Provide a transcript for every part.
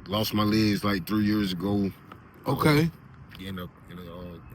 Lost my legs like 3 years ago. Okay. In a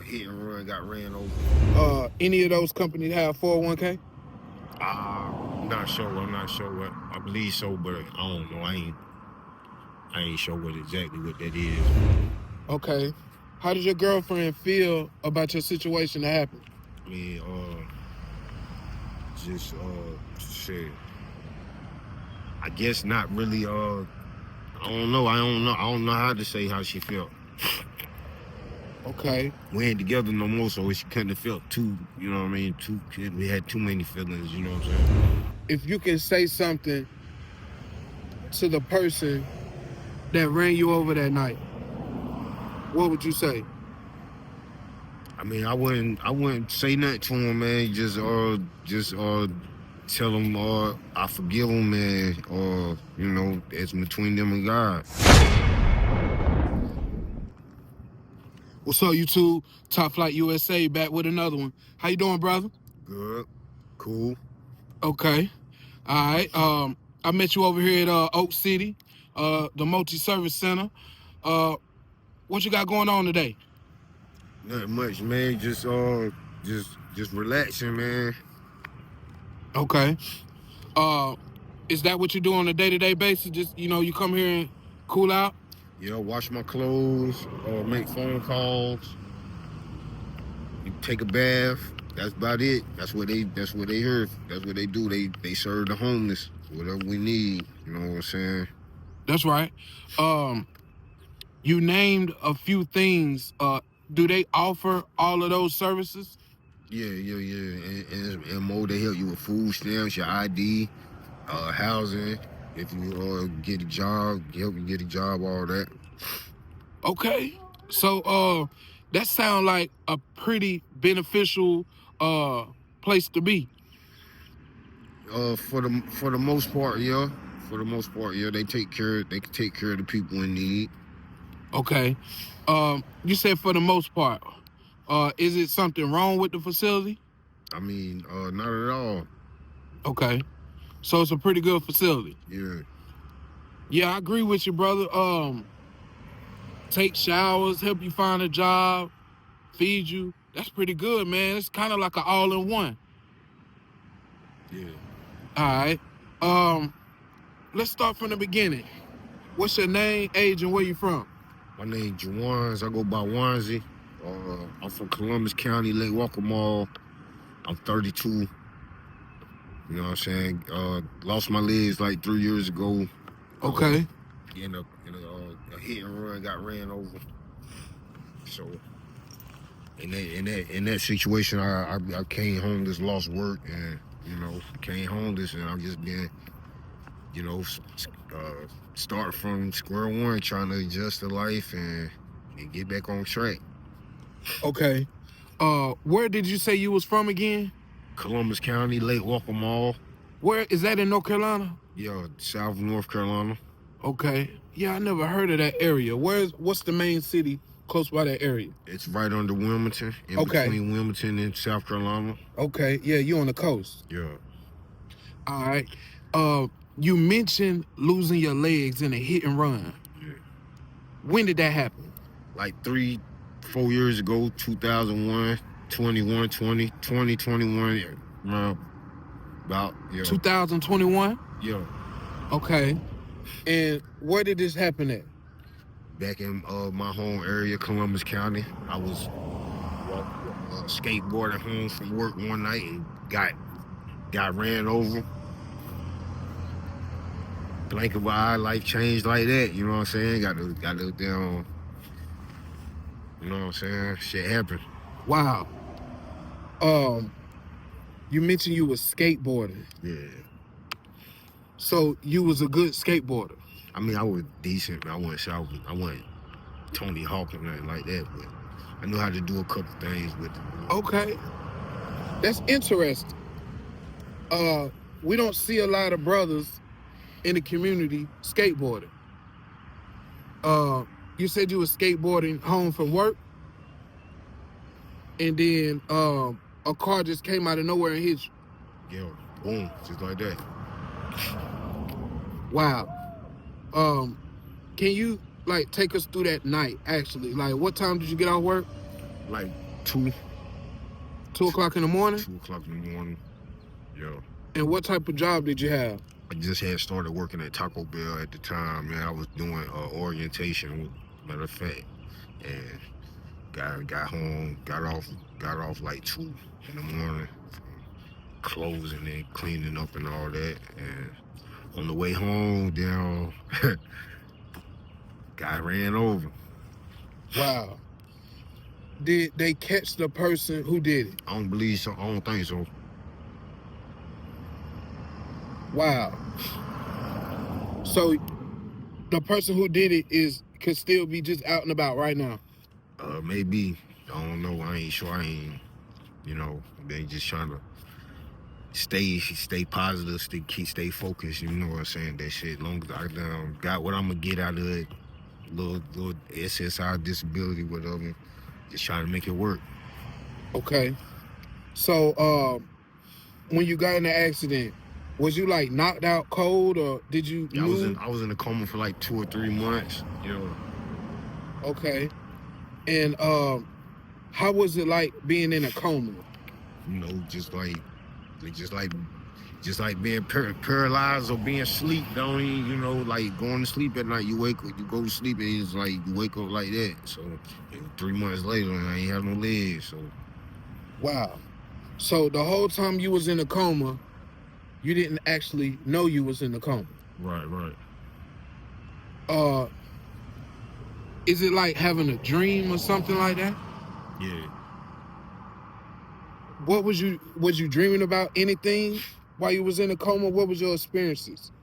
hit and run, got ran over. Any of those companies have 401k? I'm not sure. I'm not sure what. I believe so, but I don't know. I ain't sure exactly what that is. Okay. How did your girlfriend feel about your situation that happened? I mean, just shit. I guess not really. I don't know. I don't know how to say how she felt. Okay. We ain't together no more, so she couldn't have felt too. You know what I mean? We had too many feelings. You know what I'm saying? If you can say something to the person that ran you over that night, what would you say? I mean, I wouldn't say nothing to him, man. Just tell him, I forgive him, man. You know, it's between them and God. What's up, YouTube? Top Flight USA back with another one. How you doing, brother? Good, cool. Okay. All right. I met you over here at Oak City, the multi-service center. What you got going on today? Nothing much, man. Just relaxing, man. Okay. Is that what you do on a day-to-day basis? Just, you come here and cool out? Yeah, wash my clothes, make phone calls, take a bath. That's about it. That's what they heard. That's what they do. They serve the homeless whatever we need. You know what I'm saying? That's right. You named a few things. Do they offer all of those services? Yeah. And more, they help you with food stamps, your ID, housing. If you get a job, help you get a job, all that. Okay. So that sounds like a pretty beneficial place to be. For the most part, yeah. For the most part, yeah. They can take care of the people in need. Okay. You said for the most part. Is it something wrong with the facility? I mean, not at all. Okay. So it's a pretty good facility. Yeah. Yeah, I agree with you, brother. Take showers, help you find a job, feed you. That's pretty good, man. It's kind of like an all-in-one. Yeah. All right. Let's start from the beginning. What's your name, age, and where you from? My name Wanzzy. I go by Wanzzy. I'm from Columbus County, Lake Waccamaw. I'm 32. You know what I'm saying? Lost my legs like 3 years ago. Okay. In a hit and run, got ran over. So in that situation, I came homeless, lost work, and came homeless, and I'm just been start from square one, trying to adjust to life and get back on track. Okay. Where did you say you was from again? Columbus County, Lake Waccamaw. Where is that in North Carolina? Yeah, South North Carolina. Okay. Yeah, I never heard of that area. What's the main city close by that area? It's right under Wilmington, between Wilmington and South Carolina. Okay. Yeah, you on the coast. Yeah. All right. You mentioned losing your legs in a hit and run. Yeah. When did that happen? Like 3-4 years ago, 2001, 2021, about, yeah. 2021? Yeah. Okay. And where did this happen at? Back in my home area, Columbus County. I was skateboarding home from work one night and got ran over. Blink of an eye, life changed like that. You know what I'm saying? Got to down. You know what I'm saying? Shit happened. Wow. You mentioned you was skateboarding. Yeah. So you was a good skateboarder. I mean, I was decent. I wasn't Tony Hawk or nothing like that, but I knew how to do a couple things with it. Okay. That's interesting. We don't see a lot of brothers in the community skateboarding. You said you was skateboarding home from work, and then a car just came out of nowhere and hit you. Yeah, boom, just like that. Wow. Can you like take us through that night? Actually, like what time did you get out work? Like 2 2:00 in the morning. 2 o'clock in the morning. Yeah. And what type of job did you have? I just had started working at Taco Bell at the time, man. I was doing orientation, matter of fact, and got home, got off like 2 in the morning, closing and cleaning up and all that. And on the way home, down, guy ran over. Wow. Did they catch the person who did it? I don't believe so. I don't think so. Wow. So the person who did it could still be just out and about right now. Maybe. I don't know. I ain't sure. I ain't. They just trying to stay positive, stay focused. You know what I'm saying? That shit. Long as I got what I'm gonna get out of it, little SSI disability, whatever. Just trying to make it work. Okay. So when you got in the accident, was you like knocked out cold or did you move? I was in a coma for like 2 or 3 months. Okay. And how was it like being in a coma? Just like being paralyzed or being asleep. Don't even, like going to sleep at night. You go to sleep and it's like you wake up like that. So 3 months later, I ain't have no legs. So wow. So the whole time you was in a coma, you didn't actually know you was in a coma. Right. Is it like having a dream or something like that? Yeah. What was you dreaming about anything while you was in a coma? What was your experiences?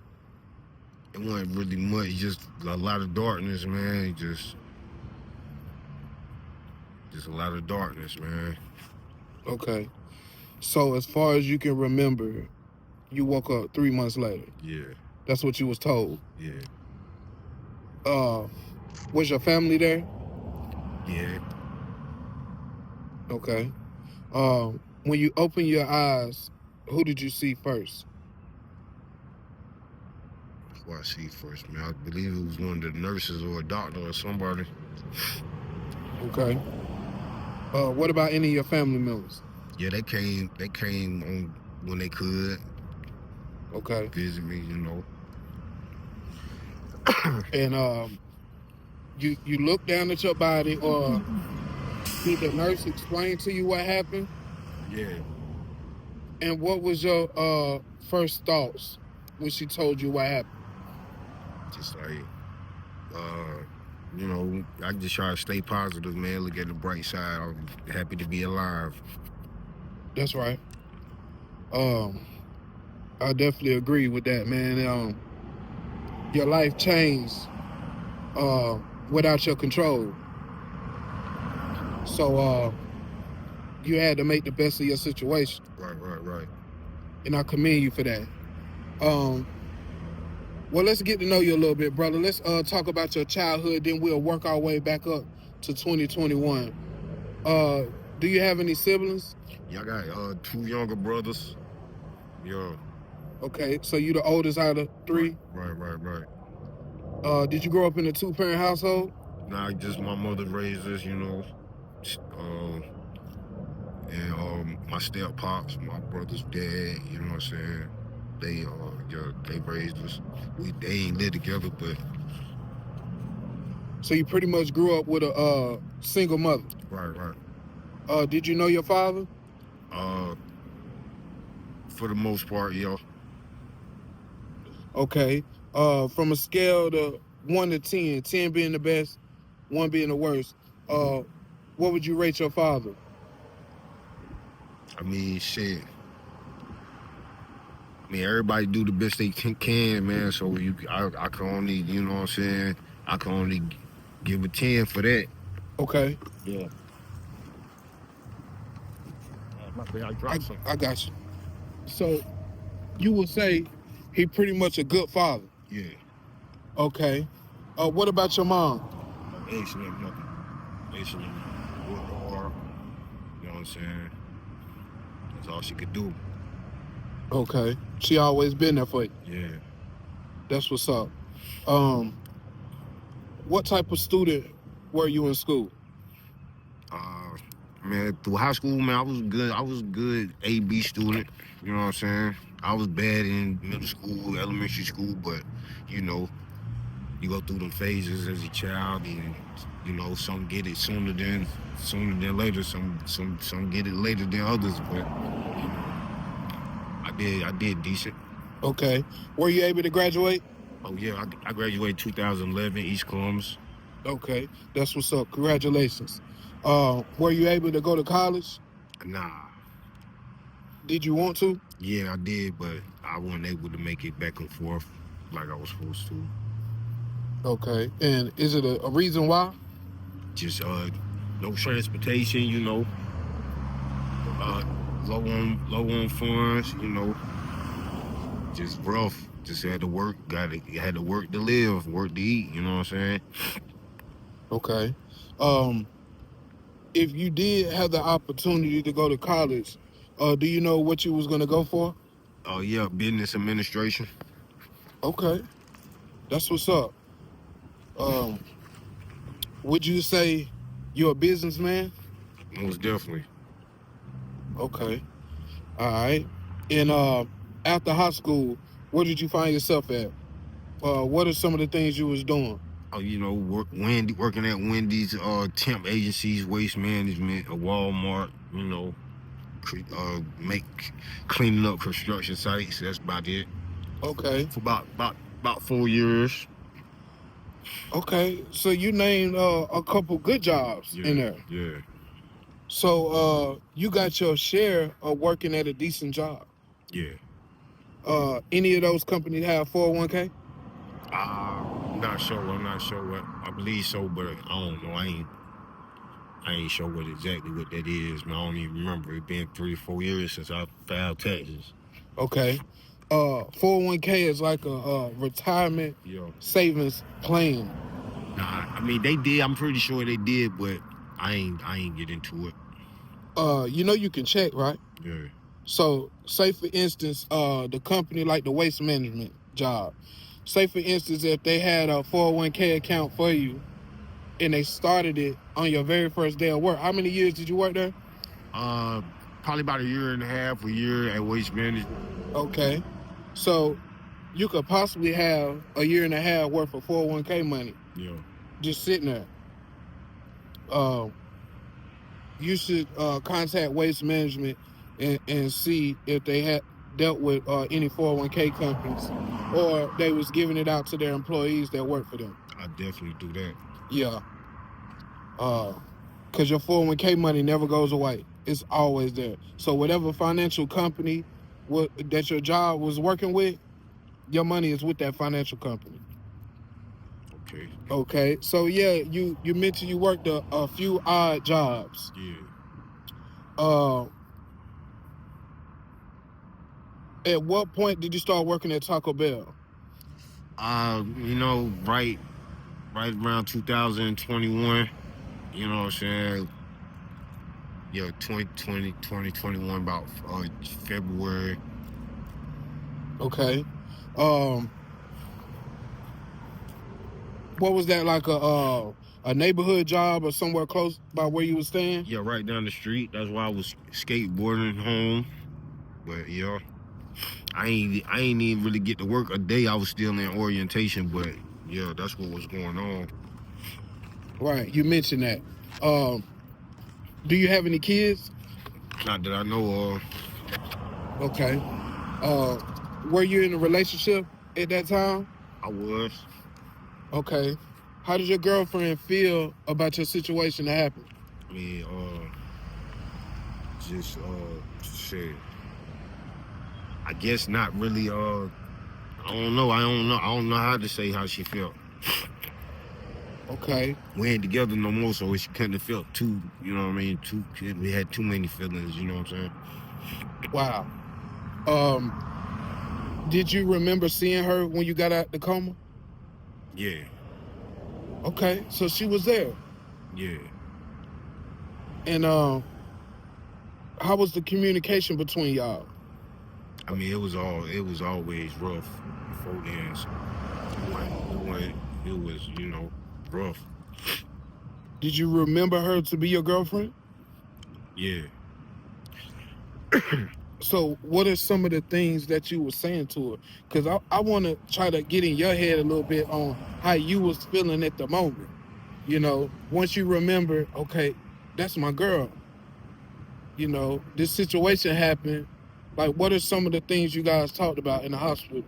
It wasn't really much, just a lot of darkness, man. Just a lot of darkness, man. Okay. So as far as you can remember, you woke up 3 months later. Yeah. That's what you was told. Yeah. Was your family there? Yeah. Okay. When you opened your eyes, who did you see first? Who I see first, man? I believe it was one of the nurses or a doctor or somebody. Okay. What about any of your family members? Yeah, they came on when they could. Okay. Visit me, And you looked down at your body, or did the nurse explain to you what happened? Yeah. And what was your first thoughts when she told you what happened? Just like, I just try to stay positive, man. Look at the bright side. I'm happy to be alive. That's right. I definitely agree with that, man. Your life changed without your control. So you had to make the best of your situation. Right. And I commend you for that. Well, let's get to know you a little bit, brother. Let's talk about your childhood, then we'll work our way back up to 2021. Do you have any siblings? Yeah, I got 2 younger brothers. Yeah. Okay, so you the oldest out of 3? Right. Did you grow up in a 2-parent household? Nah, just my mother raised us, and my step pops, my brother's dad, you know what I'm saying? They raised us. They ain't live together, but So you pretty much grew up with a single mother. right. Did you know your father? For the most part, yeah. Okay. From a scale to 1 to 10, 10 being the best, 1 being the worst, what would you rate your father? I mean, shit. Everybody do the best they can, man. So I can only, you know what I'm saying? I can only give a 10 for that. Okay. Yeah. I got you. So you would say he pretty much a good father. Yeah. Okay. What about your mom? Excellent mother. Excellent. Worked hard. You know what I'm saying? That's all she could do. Okay. She always been there for you. Yeah. That's what's up. What type of student were you in school? Man, through high school, man, I was good. I was a good A/B student. You know what I'm saying? I was bad in middle school, elementary school, but you know, you go through them phases as a child, and you know, some get it sooner than later. Some get it later than others, but you know, I did decent. Okay. Were you able to graduate? Oh yeah, I graduated 2011 East Columbus. Okay. That's what's up. Congratulations. Were you able to go to college? Nah, Did you want to? yeah, I did, but I wasn't able to make it back and forth like I was supposed to. Okay. And is it a reason why? Just no transportation, you know, low on funds, you know, just rough. Just had to work, had to work to live, work to eat, you know what I'm saying? Okay. If you did have the opportunity to go to college, do you know what you was gonna go for? Oh yeah, business administration. Okay. That's what's up. Would you say you're a businessman? Most definitely. Okay. All right. And after high school, where did you find yourself at? What are some of the things you was doing? Oh, you know, working at Wendy's, temp agencies, waste management, a Walmart, you know, cleaning up construction sites. That's about it. Okay. For about 4 years. Okay. So you named a couple good jobs in there. Yeah. So you got your share of working at a decent job. Yeah. Any of those companies have 401k? I'm not sure what. I believe so, but I don't know. I ain't sure exactly what that is. Man, I don't even remember. It been 3 or 4 years since I filed taxes. Okay. 401k is like a retirement savings plan. Nah, I mean they did. I'm pretty sure they did, but I ain't get into it. You know you can check, right? Yeah. So, say for instance, the company like the waste management job. Say for instance, if they had a 401k account for you, and they started it on your very first day of work. How many years did you work there? Probably about a year and a half, a year at waste management. Okay. So you could possibly have a year and a half worth of 401k money. Yeah. Just sitting there. You should contact Waste Management and see if they had dealt with any 401k companies or they was giving it out to their employees that work for them. I definitely do that. Yeah. Because your 401k money never goes away. It's always there. So whatever financial company that your job was working with, your money is with that financial company. Okay. Okay. So yeah, you mentioned you worked a few odd jobs. Yeah. At what point did you start working at Taco Bell? You know, right around 2021. You know what I'm saying? Yeah, 2021, about February. Okay. What was that, like a neighborhood job or somewhere close by where you were staying? Yeah, right down the street. That's why I was skateboarding home. But yeah, I ain't even really get to work a day. I was still in orientation, but yeah, that's what was going on. Right, you mentioned that. Do you have any kids? Not that I know of. Okay. Were you in a relationship at that time? I was. Okay. How did your girlfriend feel about your situation that happened? I mean, just shit. I guess not really. I don't know. I don't know how to say how she felt. Okay. We ain't together no more, so she couldn't have felt too. You know what I mean? We had too many feelings. You know what I'm saying? Wow. Did you remember seeing her when you got out the coma? Yeah. Okay, so she was there. Yeah. And how was the communication between y'all? I mean, it was always rough before then. So it was, you know. rough. Did you remember her to be your girlfriend? Yeah. So what are some of the things that you were saying to her? Because I want to try to get in your head a little bit on how you was feeling at the moment. You know, once you remember, okay, that's my girl. You know, this situation happened. Like, what are some of the things you guys talked about in the hospital?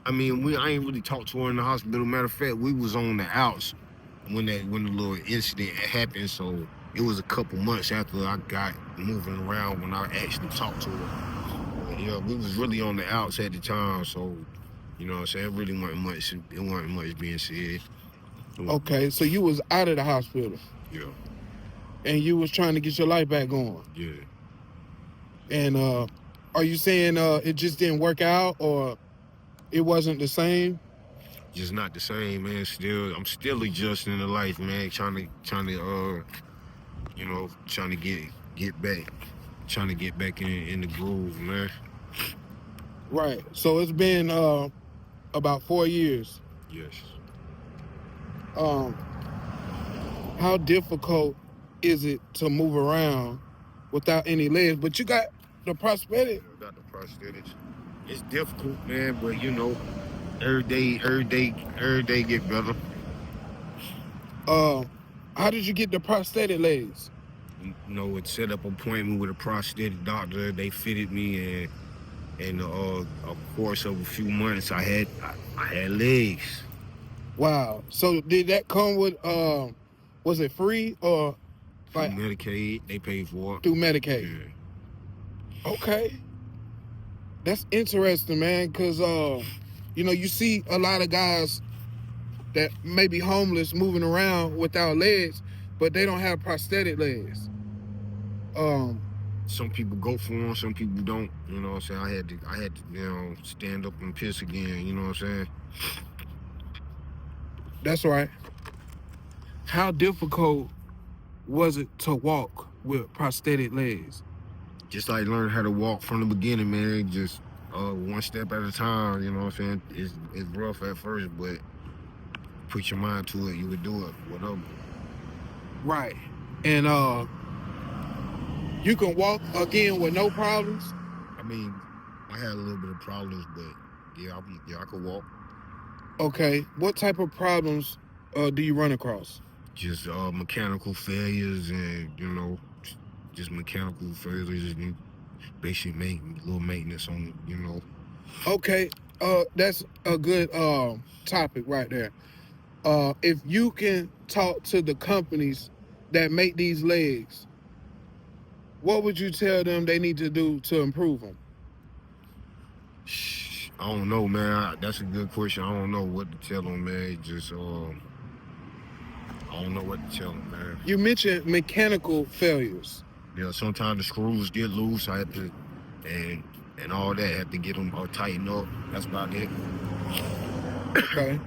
I mean, I ain't really talked to her in the hospital. Matter of fact, we was on the outs when the little incident happened. So it was a couple months after I got moving around when I actually talked to her. But yeah, we was really on the outs at the time. So, you know what I'm saying? It really wasn't much. It wasn't much being said. Okay, so you was out of the hospital. Yeah. And you was trying to get your life back going. Yeah. And are you saying it just didn't work out, or it wasn't the same? Just not the same, man. I'm still adjusting to life, man. Trying to you know, trying to get back in the groove, man. Right. So it's been about 4 years. Yes. How difficult is it to move around without any legs? But you got the prosthetic. I got the prosthetics. It's difficult, man, but you know, every day get better. How did you get the prosthetic legs? You know, it set up an appointment with a prosthetic doctor. They fitted me, and of course, of a few months, I had legs. Wow. So did that come with was it free or Through like Medicaid, they paid for it. through Medicaid? Yeah. Okay. That's interesting, man, because you know, you see a lot of guys that may be homeless moving around without legs, but they don't have prosthetic legs. Some people go for them, some people don't. You know what I'm saying? I had to, you know, stand up and piss again. You know what I'm saying? That's right. How difficult was it to walk with prosthetic legs? Just like learn how to walk from the beginning, man. Just one step at a time. You know what I'm saying? It's rough at first, but put your mind to it, you would do it. Whatever. Right. And you can walk again with no problems? I mean, I had a little bit of problems, but yeah, I could walk. Okay. What type of problems do you run across? Just mechanical failures, and you know, just mechanical failures and basic little maintenance on, you know. Okay. That's a good topic right there. If you can talk to the companies that make these legs, what would you tell them they need to do to improve them? I don't know, man. That's a good question. I don't know what to tell them, man. Just I don't know what to tell them, man. You mentioned mechanical failures. Yeah, sometimes the screws get loose. I have to, and all that. I have to get them all tightened up. That's about it. Okay.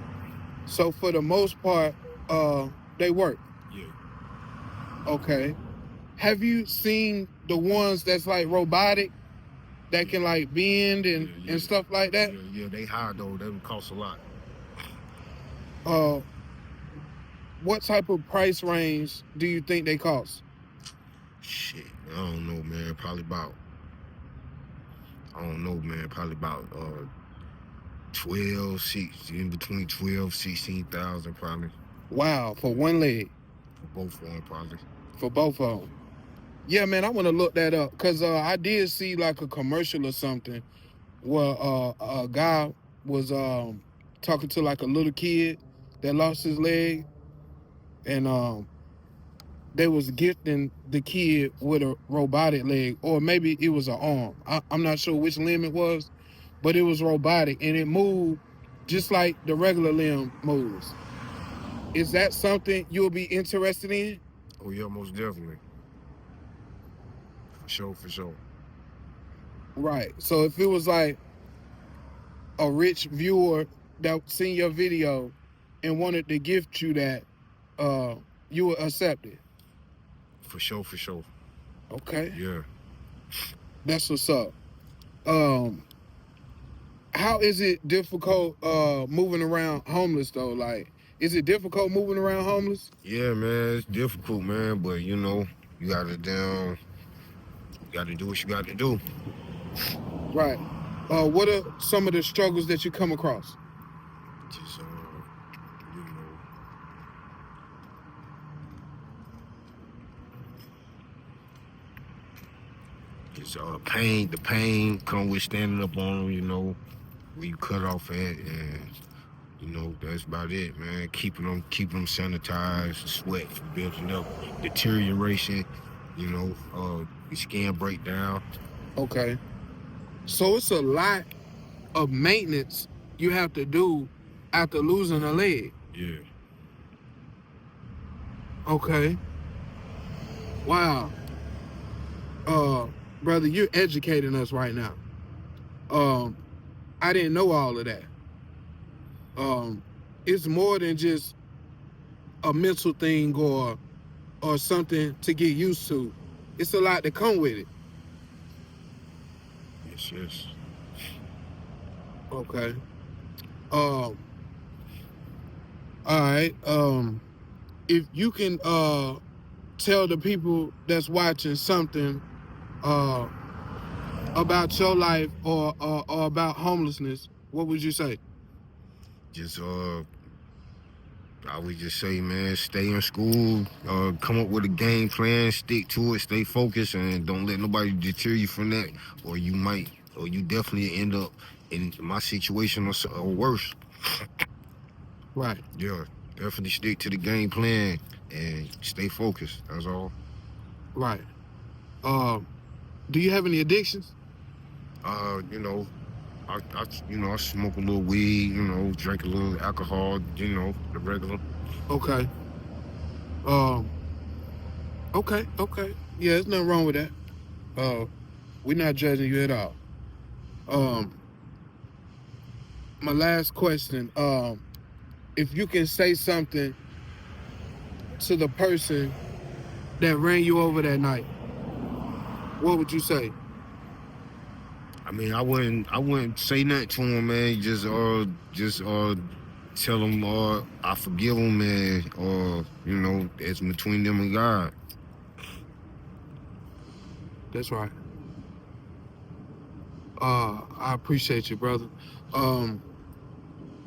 So for the most part, they work. Yeah. Okay. Have you seen the ones that's like robotic, that can like bend and stuff like that? Yeah, they high though. They would cost a lot. What type of price range do you think they cost? Shit, I don't know, man. Probably about 12, 6, in between 12, 16,000 probably. Wow, for one leg? For both of them probably. For both of them? Yeah, man, I want to look that up, because I did see like a commercial or something where a guy was talking to like a little kid that lost his leg, and they was gifting the kid with a robotic leg, or maybe it was an arm. I'm not sure which limb it was, but it was robotic and it moved just like the regular limb moves. Is that something you'll be interested in? Oh yeah, most definitely. For sure. Right. So if it was like a rich viewer that seen your video and wanted to gift you that, you would accept it? For sure. Okay. Yeah. That's what's up. How is it difficult moving around homeless though? Like, Is it difficult moving around homeless? Yeah, man, it's difficult, man, but you know, you gotta do what you gotta do. Right. What are some of the struggles that you come across? Just you know, just pain. The pain come with standing up on them. You know, where you cut off at, and you know that's about it, man. Keeping them sanitized, sweat building up, deterioration. You know, your skin breakdown. Okay. So it's a lot of maintenance you have to do after losing a leg. Yeah. Okay. Wow. Brother, you're educating us right now. I didn't know all of that. It's more than just a mental thing or something to get used to. It's a lot to come with it. Yes. Okay. All right. If you can tell the people that's watching something about your life or about homelessness, what would you say? Just I would just say, man, stay in school, come up with a game plan, stick to it, stay focused, and don't let nobody deter you from that, or you definitely end up in my situation or worse. Right. Yeah, definitely stick to the game plan and stay focused. That's all. Right. Do you have any addictions? You know, I smoke a little weed, you know, drink a little alcohol, you know, the regular. Okay. Okay. Yeah, there's nothing wrong with that. We're not judging you at all. My last question, if you can say something to the person that ran you over that night, what would you say? I mean, I wouldn't say nothing to him, man. Just tell him, I forgive him, and you know, it's between them and God. That's right. I appreciate you, brother.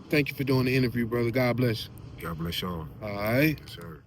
Thank you for doing the interview, brother. God bless you. God bless y'all. All right. Yes, sir.